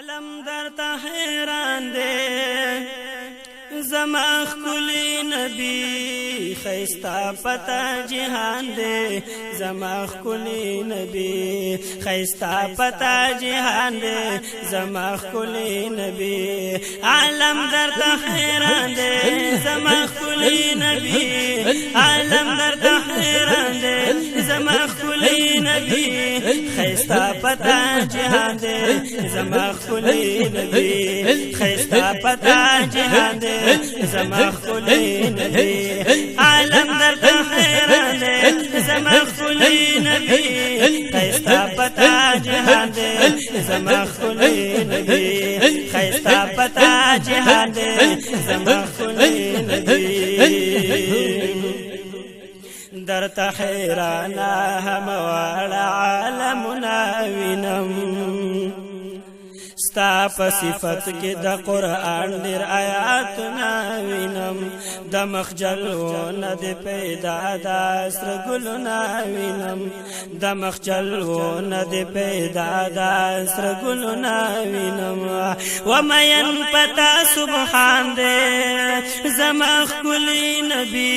عالم درته حیران دی زما ښکلی نبی خیستا پتا جهان دی زما ښکلی نبی خیستا پتا جهان دی زما ښکلی نبی عالم درته حیران دی زما ښکلی نبی عالم درته حیران دی زما ښکلی نبی خیستا پتا جهان دی زما ښکلی نبی خیستا پتا جهان دی زما ښکلی نبی عالم درته حیران دی زما ښکلی نبی خیستا پتا جهان دی زما ښکلی نبی خیستا پتا جهان دی زما ښکلی نبی درته حیرانه همواړه عالمونه وینم ستا په صفت کې د قرآن ډېر آیاتونه وینم د مخ جلوونه د پیدا د سره ګلونه وینم د مخ جلوونه د پیدا د سره ګلونه وینم ومین پتا سبحان دې زما ښکلی نبی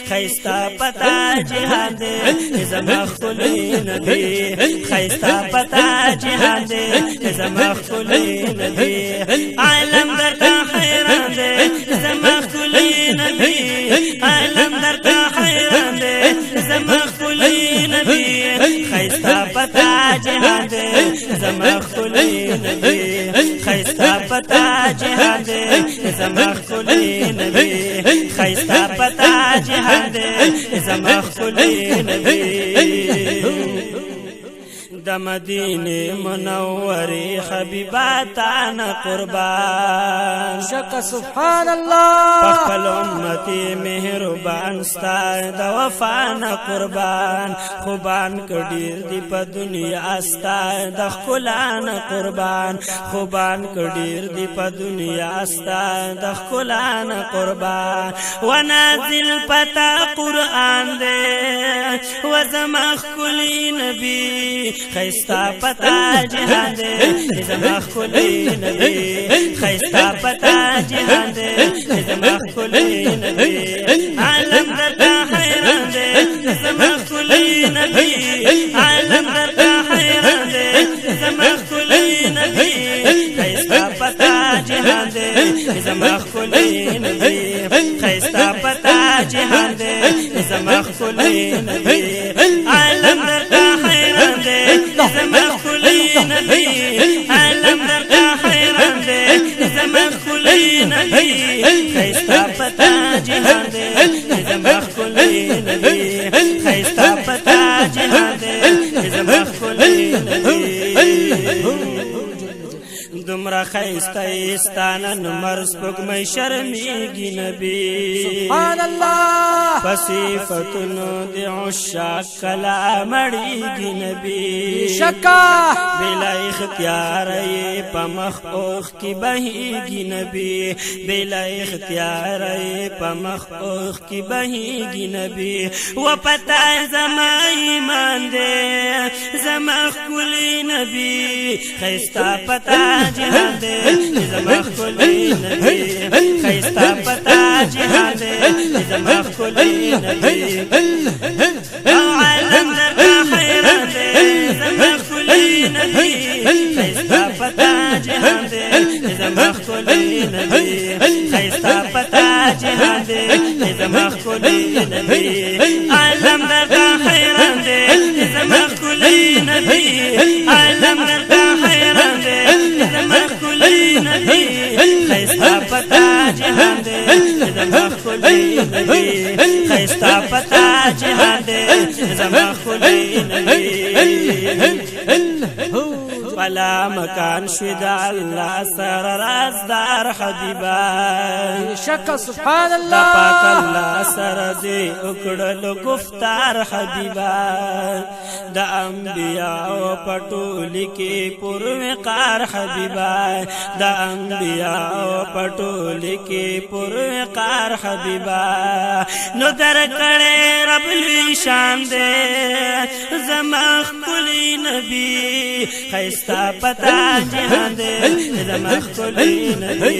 خیستا پتا جهان دې زما ښکلی نبی خیستا پتا جهان دې زما ښکلی نبی عالم درته حیران دی زما ښکلی نبی عالم درته حیران دی زما ښکلی نبی خیستا پتا جهان دی زما ښکلی نبی خیستا پتا جهان دی زما ښکلی نبی خیستا پتا جهان دی زما ښکلی نبی د مدینه منورې حبیباتانه قربان شک سبحان الله خپل امتی مهربان ستا د وفانه قربان خوبان کډیر دی په دنیا ستا د خلانه قربان خوبان کډیر دی په دنیا ستا د خلانه قربان ونازل پتا قران دې و زما ښکلی نبی خیستا پتا جهان دې زما ښکلی نبی خیستا پتا جهان دې زما ښکلی نبی عالم درته حیران دې زما ښکلی نبی عالم درته حیران دې زما ښکلی نبی خیستا پتا جهان دې زما ښکلی نبی خیستا پتا جهان دې زما ښکلی نبی عالم درته حیران دې زما ښکلی نبی عالم درته حیران دی زما ښکلی نبی خیستا پتا جهان دی زما ښکلی نبی خیستا پتا جهان دی زما ښکلی نبی دومره ښایسته ستانه نمر سپوږمۍ شرمېږي نبی سبحان الله په صفتونو د عشاق کله مړېږي نبی شکا بلا اختیار یې په مخ اوښ کې بهېږي نبی بلا اختیار یې په مخ اوښ کې بهېږي نبی و پتا زما ایمان دی زما ښکلی نبی ښایسته پتا جهان دې زما ښکلی نبی خیستا پتا جهان دې زما ښکلی نبی عالم درته حیران دې زما ښکلی نبی خیستا پتا جهان دې زما ښکلی نبی خیستا پتا جهان دې زما ښکلی نبی عالم درته حیران دې زما ښکلی نبی عالم درته حیران دې زما ښکلی نبی خیستا پتا جهان دې زما ښکلی نبی خیستا پتا جهان دې زما ښکلی نبی بلا مکان شوید الله سر رازدار حبیبا شک سبحان الله پاک الله سر دې وکړلو گفتار حبیبا د انبیاء پټولی کې پر وقار حبیبا د انبیاء پټولی کې پر وقار حبیبا نو درکړې رب لوی شان دې زما ښکلی نبی خیستا خیستا پتا جهان دے زما خلی نبی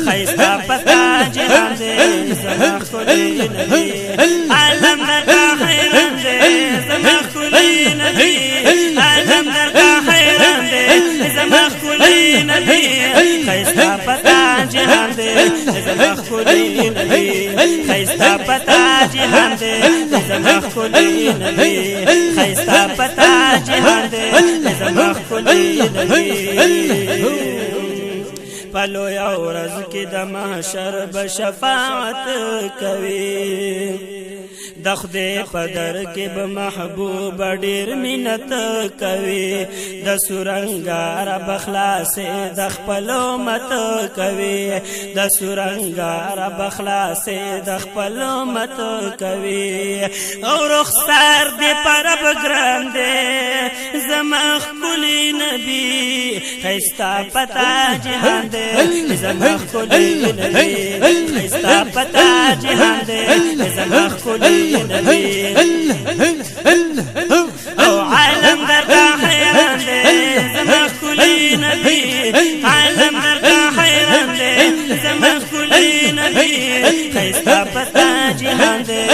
خیستا پتا جهان دے زما خلی نبی عالم درتا حیران دے زما خلی نبی عالم درتا حیران دے زما خلی نبی خیستا پتا جهان دے زما خلی نبی خیستا پتا جهان دے زما خلی نبی خیستا پتا جهان دے زما خلی نبی پلو یا ورځ کې د محشر بشفاعت کوي د خدای په در کې به محبوب ډېر منت کوي د سورنګار بخلاص د خپل امت کوي د سورنګار بخلاص د خپل امت کوي او رخسار دې پر بګران دې زما خلی نبی خیستا پتا جهان دې زما خلی نبی خیستا پتا جهان دې زما خلی نبی او عالم درتا حیران دے زما خلی نبی عالم درتا حیران دے زما خلی نبی خیستا پتا جهان دے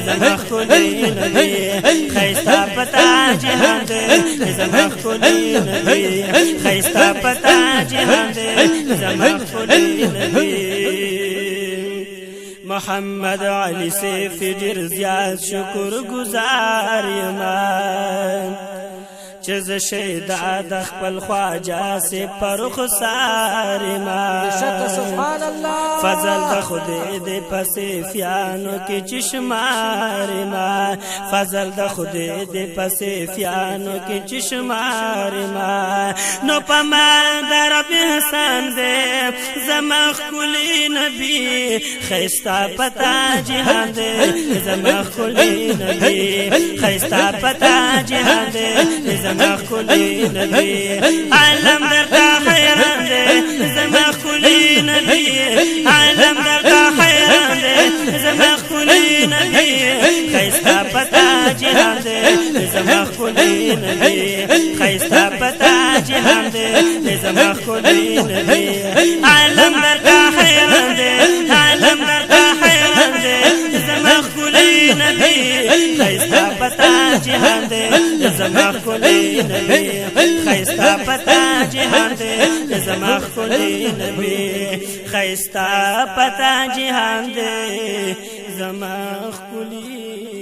زما خلی نبی خیستا پتا جهان دے زما خلی نبی خیستا پتا جهان دے زما خلی نبی محمد علی سیف ډیر زیات شکر گزار یم چز شیدا د خپل خواجه سی پر خسار یم سبحان الله فضل د خدای د پسې فیانو کې چشمار یم فضل د خدای د پسې فیانو کې چشمار یم نو پما در احسان دې زما خلی نبی خیستا پتا جهان دې زما خلی نبی خیستا پتا جهان دې زما خلی نبی عالم درتا حیران دے زما خلی نبی عالم درتا حیران دے زما خلی نبی خیستا پتا جهان دے زما خلی نبی خیستا پتا جهان دے زما خلی نبی عالم درتا حیران دے عالم درتا حیران دے زما خلی نبی خیستا پتا جهان دے زما خلی نبی خیستا پتا جهان دے زما خلی نبی خیستا پتا جهان دے زما خلی